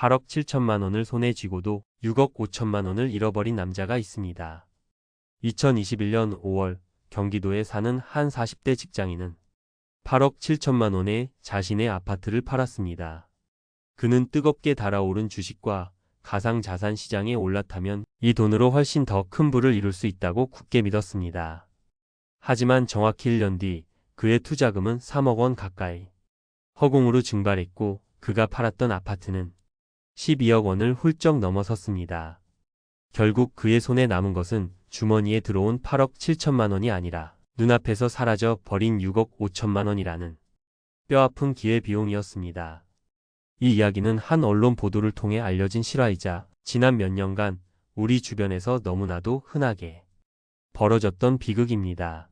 8억 7천만 원을 손에 쥐고도 6억 5천만 원을 잃어버린 남자가 있습니다. 2021년 5월 경기도에 사는 한 40대 직장인은 8억 7천만 원에 자신의 아파트를 팔았습니다. 그는 뜨겁게 달아오른 주식과 가상자산 시장에 올라타면 이 돈으로 훨씬 더 큰 부를 이룰 수 있다고 굳게 믿었습니다. 하지만 정확히 1년 뒤 그의 투자금은 3억 원 가까이 허공으로 증발했고 그가 팔았던 아파트는 12억 원을 훌쩍 넘어섰습니다. 결국 그의 손에 남은 것은 주머니에 들어온 8억 7천만 원이 아니라 눈앞에서 사라져 버린 6억 5천만 원이라는 뼈아픈 기회비용이었습니다. 이 이야기는 한 언론 보도를 통해 알려진 실화이자 지난 몇 년간 우리 주변에서 너무나도 흔하게 벌어졌던 비극입니다.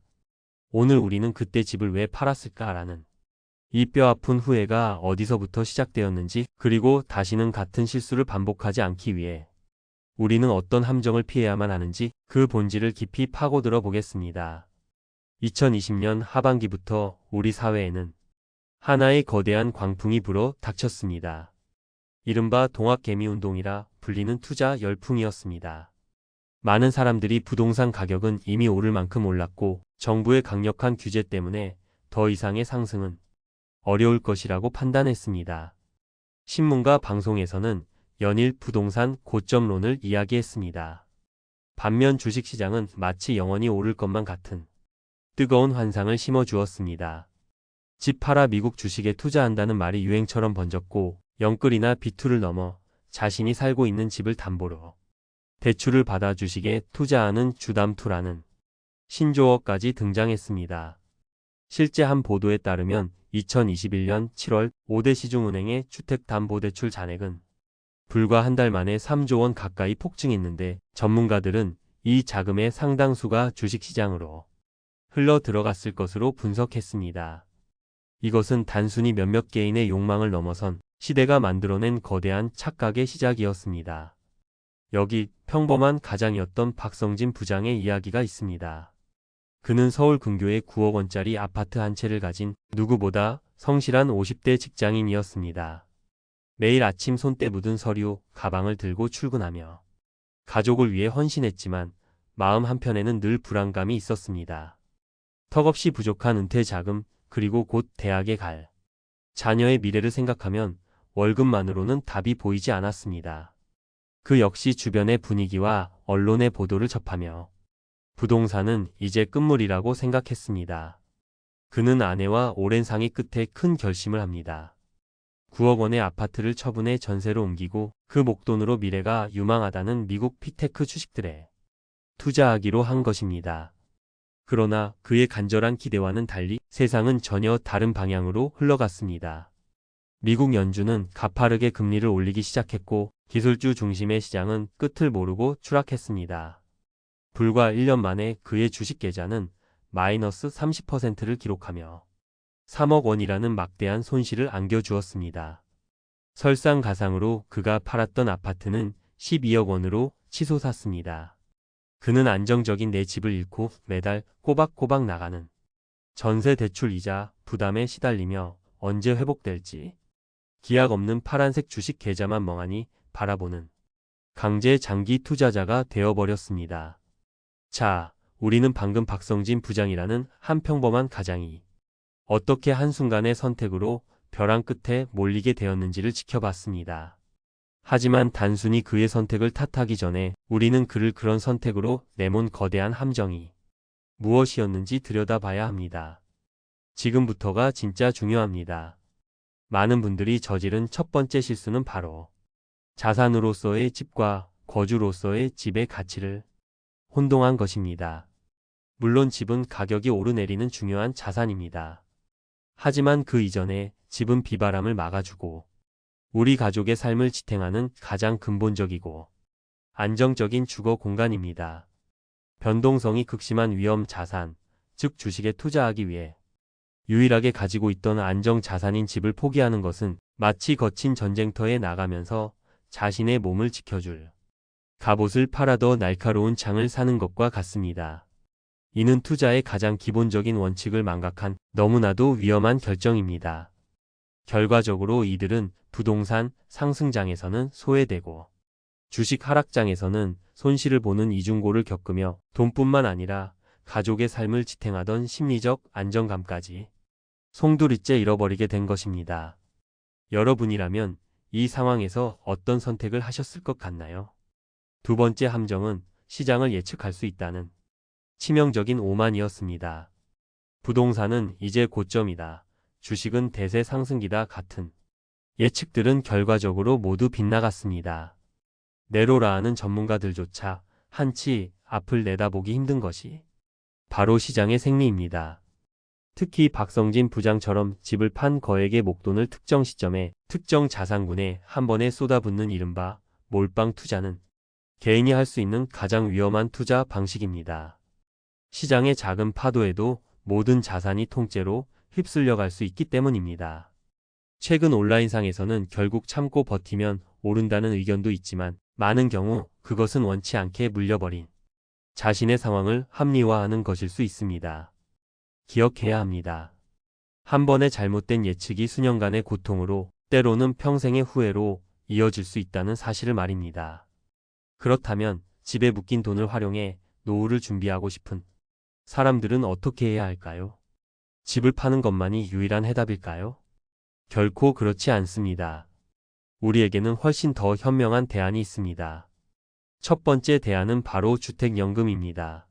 오늘 우리는 그때 집을 왜 팔았을까라는 이 뼈아픈 후회가 어디서부터 시작되었는지, 그리고 다시는 같은 실수를 반복하지 않기 위해 우리는 어떤 함정을 피해야만 하는지 그 본질을 깊이 파고들어 보겠습니다. 2020년 하반기부터 우리 사회에는 하나의 거대한 광풍이 불어 닥쳤습니다. 이른바 동학개미운동이라 불리는 투자 열풍이었습니다. 많은 사람들이 부동산 가격은 이미 오를 만큼 올랐고 정부의 강력한 규제 때문에 더 이상의 상승은 어려울 것이라고 판단했습니다. 신문과 방송에서는 연일 부동산 고점론을 이야기했습니다. 반면 주식시장은 마치 영원히 오를 것만 같은 뜨거운 환상을 심어주었습니다. 집 팔아 미국 주식에 투자한다는 말이 유행처럼 번졌고 영끌이나 비투를 넘어 자신이 살고 있는 집을 담보로 대출을 받아 주식에 투자하는 주담투라는 신조어까지 등장했습니다. 실제 한 보도에 따르면 2021년 7월 5대 시중은행의 주택담보대출 잔액은 불과 한 달 만에 3조 원 가까이 폭증했는데 전문가들은 이 자금의 상당수가 주식시장으로 흘러 들어갔을 것으로 분석했습니다. 이것은 단순히 몇몇 개인의 욕망을 넘어선 시대가 만들어낸 거대한 착각의 시작이었습니다. 여기 평범한 가장이었던 박성진 부장의 이야기가 있습니다. 그는 서울 근교에 9억 원짜리 아파트 한 채를 가진 누구보다 성실한 50대 직장인이었습니다. 매일 아침 손때 묻은 서류, 가방을 들고 출근하며 가족을 위해 헌신했지만 마음 한편에는 늘 불안감이 있었습니다. 턱없이 부족한 은퇴 자금, 그리고 곧 대학에 갈 자녀의 미래를 생각하면 월급만으로는 답이 보이지 않았습니다. 그 역시 주변의 분위기와 언론의 보도를 접하며 부동산은 이제 끝물이라고 생각했습니다. 그는 아내와 오랜 상의 끝에 큰 결심을 합니다. 9억 원의 아파트를 처분해 전세로 옮기고 그 목돈으로 미래가 유망하다는 미국 빅테크 주식들에 투자하기로 한 것입니다. 그러나 그의 간절한 기대와는 달리 세상은 전혀 다른 방향으로 흘러갔습니다. 미국 연준은 가파르게 금리를 올리기 시작했고 기술주 중심의 시장은 끝을 모르고 추락했습니다. 불과 1년 만에 그의 주식 계좌는 마이너스 30%를 기록하며 3억 원이라는 막대한 손실을 안겨주었습니다. 설상가상으로 그가 팔았던 아파트는 12억 원으로 치솟았습니다. 그는 안정적인 내 집을 잃고 매달 꼬박꼬박 나가는 전세 대출 이자 부담에 시달리며 언제 회복될지 기약 없는 파란색 주식 계좌만 멍하니 바라보는 강제 장기 투자자가 되어버렸습니다. 자, 우리는 방금 박성진 부장이라는 한 평범한 가장이 어떻게 한순간의 선택으로 벼랑 끝에 몰리게 되었는지를 지켜봤습니다. 하지만 단순히 그의 선택을 탓하기 전에 우리는 그를 그런 선택으로 내몬 거대한 함정이 무엇이었는지 들여다봐야 합니다. 지금부터가 진짜 중요합니다. 많은 분들이 저지른 첫 번째 실수는 바로 자산으로서의 집과 거주로서의 집의 가치를 혼동한 것입니다. 물론 집은 가격이 오르내리는 중요한 자산입니다. 하지만 그 이전에 집은 비바람을 막아주고 우리 가족의 삶을 지탱하는 가장 근본적이고 안정적인 주거 공간입니다. 변동성이 극심한 위험 자산, 즉 주식에 투자하기 위해 유일하게 가지고 있던 안정 자산인 집을 포기하는 것은 마치 거친 전쟁터에 나가면서 자신의 몸을 지켜줄 갑옷을 팔아 더 날카로운 창을 사는 것과 같습니다. 이는 투자의 가장 기본적인 원칙을 망각한 너무나도 위험한 결정입니다. 결과적으로 이들은 부동산 상승장에서는 소외되고 주식 하락장에서는 손실을 보는 이중고를 겪으며 돈뿐만 아니라 가족의 삶을 지탱하던 심리적 안정감까지 송두리째 잃어버리게 된 것입니다. 여러분이라면 이 상황에서 어떤 선택을 하셨을 것 같나요? 두 번째 함정은 시장을 예측할 수 있다는 치명적인 오만이었습니다. 부동산은 이제 고점이다. 주식은 대세 상승기다 같은 예측들은 결과적으로 모두 빗나갔습니다. 내로라 하는 전문가들조차 한치 앞을 내다보기 힘든 것이 바로 시장의 생리입니다. 특히 박성진 부장처럼 집을 판 거액의 목돈을 특정 시점에 특정 자산군에 한 번에 쏟아붓는 이른바 몰빵 투자는 개인이 할 수 있는 가장 위험한 투자 방식입니다. 시장의 작은 파도에도 모든 자산이 통째로 휩쓸려 갈 수 있기 때문입니다. 최근 온라인상에서는 결국 참고 버티면 오른다는 의견도 있지만 많은 경우 그것은 원치 않게 물려버린 자신의 상황을 합리화하는 것일 수 있습니다. 기억해야 합니다. 한 번의 잘못된 예측이 수년간의 고통으로 때로는 평생의 후회로 이어질 수 있다는 사실을 말입니다. 그렇다면 집에 묶인 돈을 활용해 노후를 준비하고 싶은 사람들은 어떻게 해야 할까요? 집을 파는 것만이 유일한 해답일까요? 결코 그렇지 않습니다. 우리에게는 훨씬 더 현명한 대안이 있습니다. 첫 번째 대안은 바로 주택연금입니다.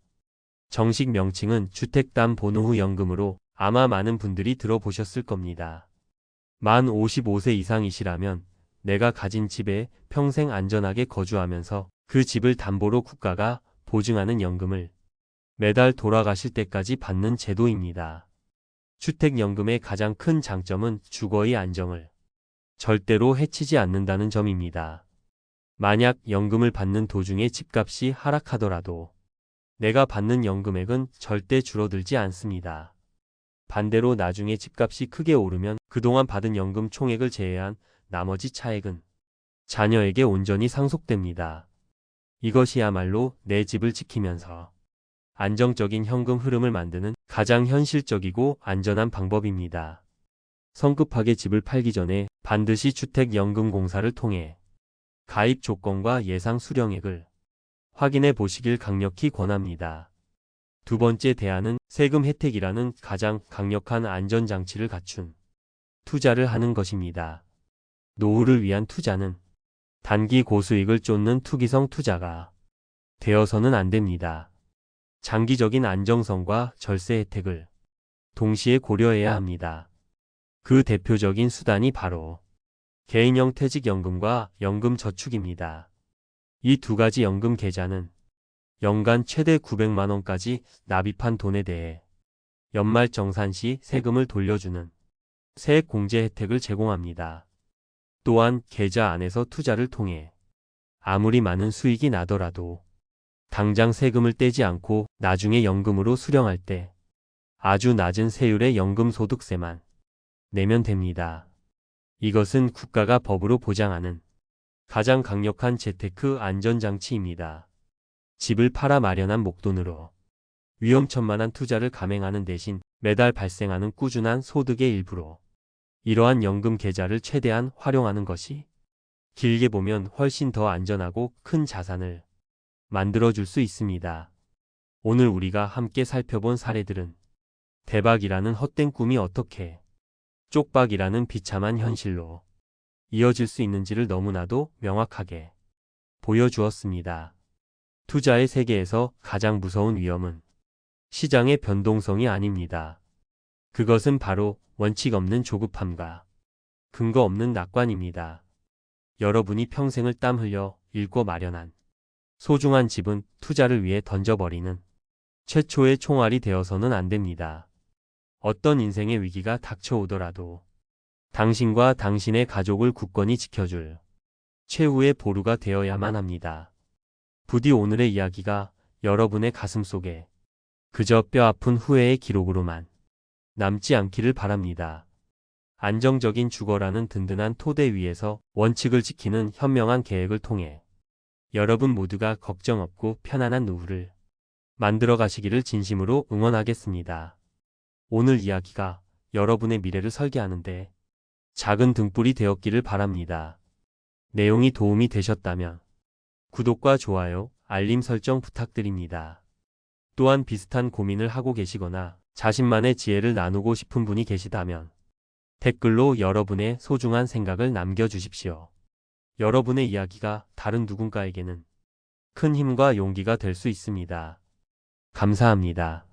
정식 명칭은 주택담보노후연금으로 아마 많은 분들이 들어보셨을 겁니다. 만 55세 이상이시라면 내가 가진 집에 평생 안전하게 거주하면서 그 집을 담보로 국가가 보증하는 연금을 매달 돌아가실 때까지 받는 제도입니다. 주택연금의 가장 큰 장점은 주거의 안정을 절대로 해치지 않는다는 점입니다. 만약 연금을 받는 도중에 집값이 하락하더라도 내가 받는 연금액은 절대 줄어들지 않습니다. 반대로 나중에 집값이 크게 오르면 그동안 받은 연금 총액을 제외한 나머지 차액은 자녀에게 온전히 상속됩니다. 이것이야말로 내 집을 지키면서 안정적인 현금 흐름을 만드는 가장 현실적이고 안전한 방법입니다. 성급하게 집을 팔기 전에 반드시 주택연금공사를 통해 가입 조건과 예상 수령액을 확인해 보시길 강력히 권합니다. 두 번째 대안은 세금 혜택이라는 가장 강력한 안전장치를 갖춘 투자를 하는 것입니다. 노후를 위한 투자는 단기 고수익을 쫓는 투기성 투자가 되어서는 안 됩니다. 장기적인 안정성과 절세 혜택을 동시에 고려해야 합니다. 그 대표적인 수단이 바로 개인형 퇴직연금과 연금저축입니다. 이 두 가지 연금 계좌는 연간 최대 900만 원까지 납입한 돈에 대해 연말 정산 시 세금을 돌려주는 세액공제 혜택을 제공합니다. 또한 계좌 안에서 투자를 통해 아무리 많은 수익이 나더라도 당장 세금을 떼지 않고 나중에 연금으로 수령할 때 아주 낮은 세율의 연금소득세만 내면 됩니다. 이것은 국가가 법으로 보장하는 가장 강력한 재테크 안전장치입니다. 집을 팔아 마련한 목돈으로 위험천만한 투자를 감행하는 대신 매달 발생하는 꾸준한 소득의 일부로 이러한 연금 계좌를 최대한 활용하는 것이 길게 보면 훨씬 더 안전하고 큰 자산을 만들어줄 수 있습니다. 오늘 우리가 함께 살펴본 사례들은 대박이라는 헛된 꿈이 어떻게 쪽박이라는 비참한 현실로 이어질 수 있는지를 너무나도 명확하게 보여주었습니다. 투자의 세계에서 가장 무서운 위험은 시장의 변동성이 아닙니다. 그것은 바로 원칙 없는 조급함과 근거 없는 낙관입니다. 여러분이 평생을 땀 흘려 읽고 마련한 소중한 집은 투자를 위해 던져버리는 최초의 총알이 되어서는 안 됩니다. 어떤 인생의 위기가 닥쳐오더라도 당신과 당신의 가족을 굳건히 지켜줄 최후의 보루가 되어야만 합니다. 부디 오늘의 이야기가 여러분의 가슴속에 그저 뼈아픈 후회의 기록으로만 남지 않기를 바랍니다. 안정적인 주거라는 든든한 토대 위에서 원칙을 지키는 현명한 계획을 통해 여러분 모두가 걱정 없고 편안한 노후를 만들어 가시기를 진심으로 응원하겠습니다. 오늘 이야기가 여러분의 미래를 설계하는데 작은 등불이 되었기를 바랍니다. 내용이 도움이 되셨다면 구독과 좋아요, 알림 설정 부탁드립니다. 또한 비슷한 고민을 하고 계시거나 자신만의 지혜를 나누고 싶은 분이 계시다면 댓글로 여러분의 소중한 생각을 남겨주십시오. 여러분의 이야기가 다른 누군가에게는 큰 힘과 용기가 될 수 있습니다. 감사합니다.